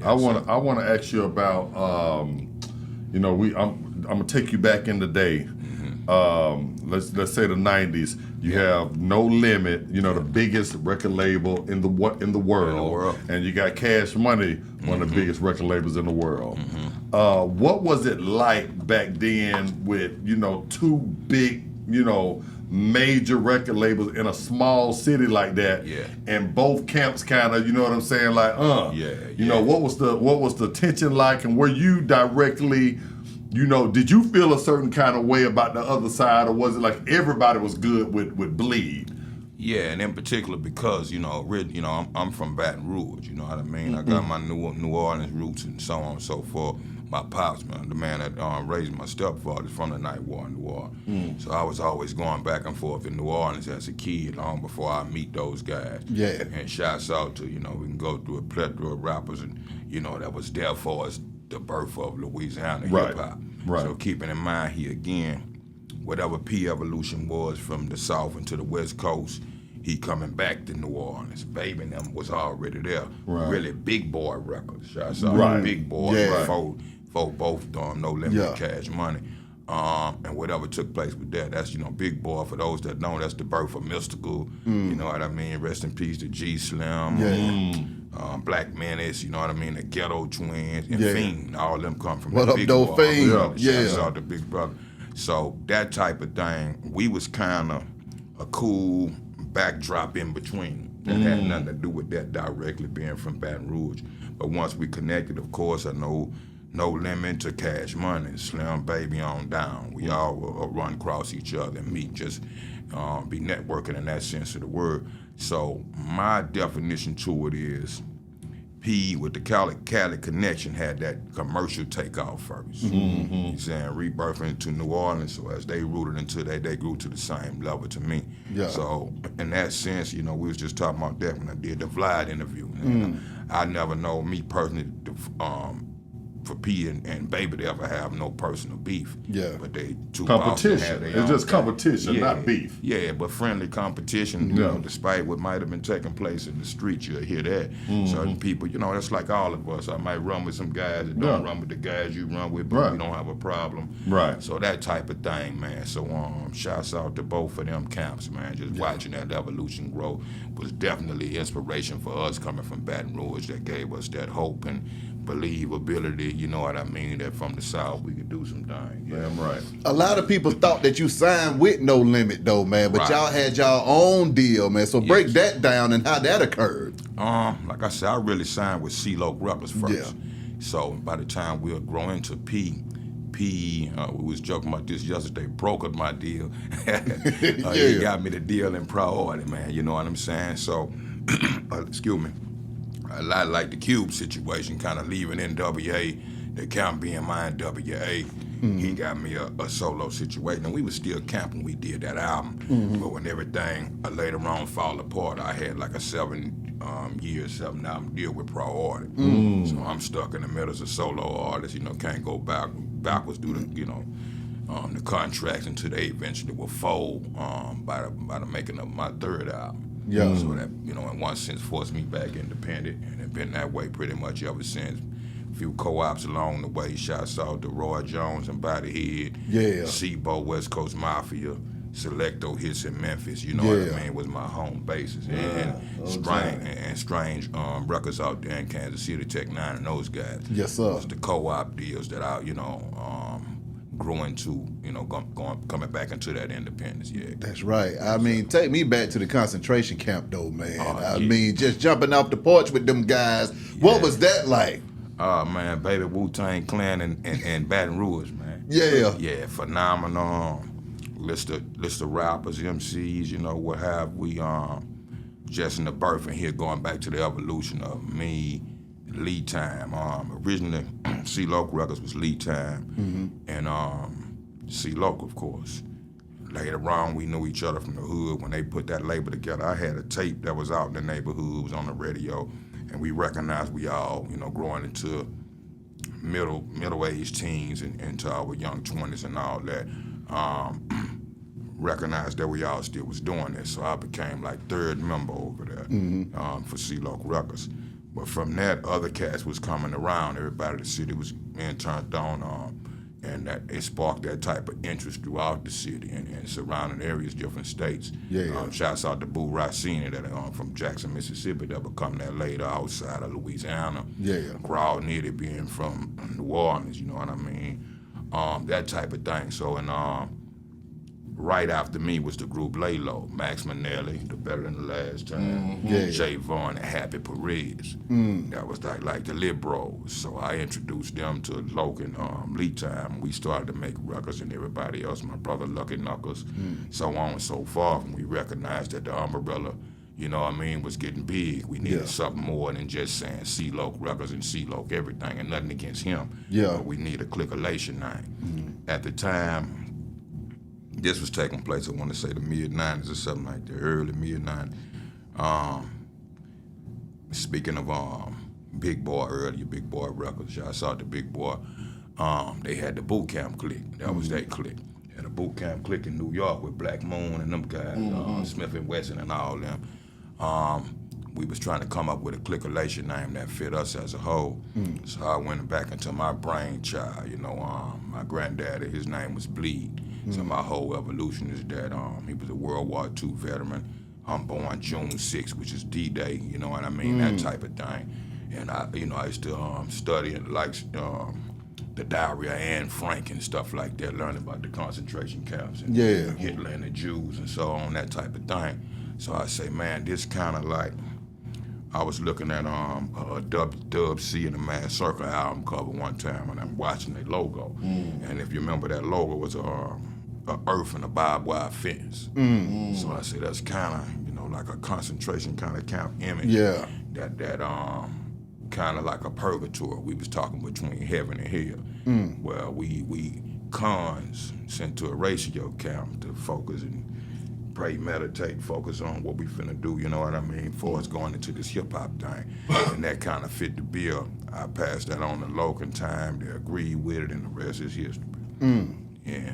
I want to ask you about I'm gonna take you back in the day. Let's say the '90s. You have No Limit, the biggest record label in the world, and you got Cash Money, one of the biggest record labels in the world. What was it like back then with two big major record labels in a small city like that, and both camps kind of, you know what I'm saying, like, what was the tension like, and were you directly, did you feel a certain kind of way about the other side, or was it like everybody was good with Bleed? Yeah, and in particular because I'm from Baton Rouge. You know what I mean. I got my New Orleans roots and so on and so forth. My pops, man, the man that raised my stepfather, is from the Ninth Ward in New Orleans. So I was always going back and forth in New Orleans as a kid, long before I meet those guys. Yeah. And shouts out to we can go through a plethora of rappers and that was there for us, the birth of Louisiana hip hop. Right. So keeping in mind here again, whatever P Evolution was from the South into the West Coast, he coming back to New Orleans. Baby and them was already there. Right. Really big boy records. Shouts out to Big Boy for both No Limit Cash Money. And whatever took place with that, that's, Big Boy, for those that know, that's the birth of Mystical. You know what I mean? Rest in peace to G Slim. Black Menace, you know what I mean? The Ghetto Twins, and Fiend, all of them come from What the up, Big though, Boy. Fiend? Shouts out to Big Brother. So that type of thing, we was kind of a cool backdrop in between. That had nothing to do with that directly, being from Baton Rouge. But once we connected, of course, I know No Limit to Cash Money, Slim Baby on down. We all will run across each other and meet, just be networking in that sense of the word. So my definition to it is, P with the Cali connection had that commercial takeoff first. You saying rebirthing to New Orleans, so as they rooted into that, they grew to the same level to me. Yeah. So in that sense, we was just talking about that when I did the Vlad interview. I never know, me personally, for P and Baby to ever have no personal beef. Yeah. But they two Competition. It's just competition, not beef. Yeah, but friendly competition, despite what might have been taking place in the street, you'll hear that. Certain people, that's like all of us. I might run with some guys that don't run with the guys you run with, but we don't have a problem. Right. So that type of thing, man. So shouts out to both of them camps, man. Just watching that evolution grow was definitely inspiration for us coming from Baton Rouge, that gave us that hope and believability, you know what I mean, that from the South we could do some things. Damn right. A lot of people thought that you signed with No Limit, though, man, but y'all had y'all own deal, man. So break that down and how that occurred. Like I said, I really signed with C-Loc Records first. Yeah. So by the time we'll grow into P, we was joking about this yesterday, brokered my deal. He got me the deal in priority, man, you know what I'm saying? So, excuse me. A lot like the Cube situation, kind of leaving NWA, the camp being my NWA. He got me a solo situation, and we was still camping. We did that album, but when everything later on fall apart, I had like a 7 album deal with Priority. So I'm stuck in the middle as a solo artist. Can't go backwards due to the contracts until they eventually will fold by the making of my third album. Yeah. So that, in one sense, forced me back independent, and it's been that way pretty much ever since. A few co-ops along the way. Shouts out to Roy Jones and Bodyhead. Yeah. Sebo, West Coast Mafia. Selecto Hits in Memphis. You know what I mean? Was my home basis. And Strange records out there in Kansas City, Tech 9 and those guys. Yes, sir. Was the co-op deals that I, grew into, coming back into that independence, That's right. I mean, take me back to the concentration camp, though, man. I mean, just jumping off the porch with them guys. What was that like? Oh, man, baby, Wu-Tang Clan and Baton Rouge, man. Yeah. Yeah, phenomenal. List of rappers, MCs, what have we, just in the birth and here going back to the evolution of me, Lead Time. Originally, C-Loc Records was Lead Time, and C-Loc, of course. Later on, we knew each other from the hood. When they put that label together, I had a tape that was out in the neighborhood, was on the radio, and we recognized we all, growing into middle-aged teens and into our young 20s and all that, recognized that we all still was doing this. So I became like third member over there for C-Loc Records. But from that, other cats was coming around. Everybody, the city was being turned on, and that it sparked that type of interest throughout the city and surrounding areas, different states. Shouts out to Boo Racine that from Jackson, Mississippi, that become that later outside of Louisiana. Crowd needed being from New Orleans, you know what I mean? That type of thing. So, right after me was the group Laylo, Max Manelli, the Better Than the Last Time, Jay Vaughn, and Happy Perez. That was like the Liberals. So I introduced them to Logan Lee Time. We started to make records, and everybody else, my brother Lucky Knuckles, so on and so forth. And we recognized that the umbrella, you know what I mean, was getting big. We needed something more than just saying C-Loc Records and C-Loc everything, and nothing against him. But we need a clickalation name. At the time, this was taking place, I want to say the mid-90s or something like that, early mid-90s. Speaking of Big Boy earlier, Big Boy Records, I saw the Big Boy. They had the Boot Camp Clique. That was their clique. They had a Boot Camp Clique in New York with Black Moon and them guys, Smith and Wesson and all them. We was trying to come up with a clickalation name that fit us as a whole. So I went back into my brainchild, you know, my granddaddy, his name was Bleed. So my whole evolution is that he was a World War II veteran. I'm born June 6th, which is D-Day, you know what I mean, that type of thing. And I used to study like the diary of Anne Frank and stuff like that, learning about the concentration camps and Hitler and the Jews and so on, that type of thing. So I say, man, this kind of like, I was looking at Dub C and the Mad Circle album cover one time, and I'm watching the logo. And if you remember, that logo was a earth and a barbed wire fence. So I said, that's kind of, you know, like a concentration kind of camp image. That kind of like a purgatory. We was talking between heaven and hell. Well, we cons sent to a ratio camp to focus and pray, meditate, focus on what we finna do, you know what I mean, for us going into this hip-hop thing. And that kind of fit the bill. I passed that on to Logan Time. They agreed with it, and the rest is history. Yeah.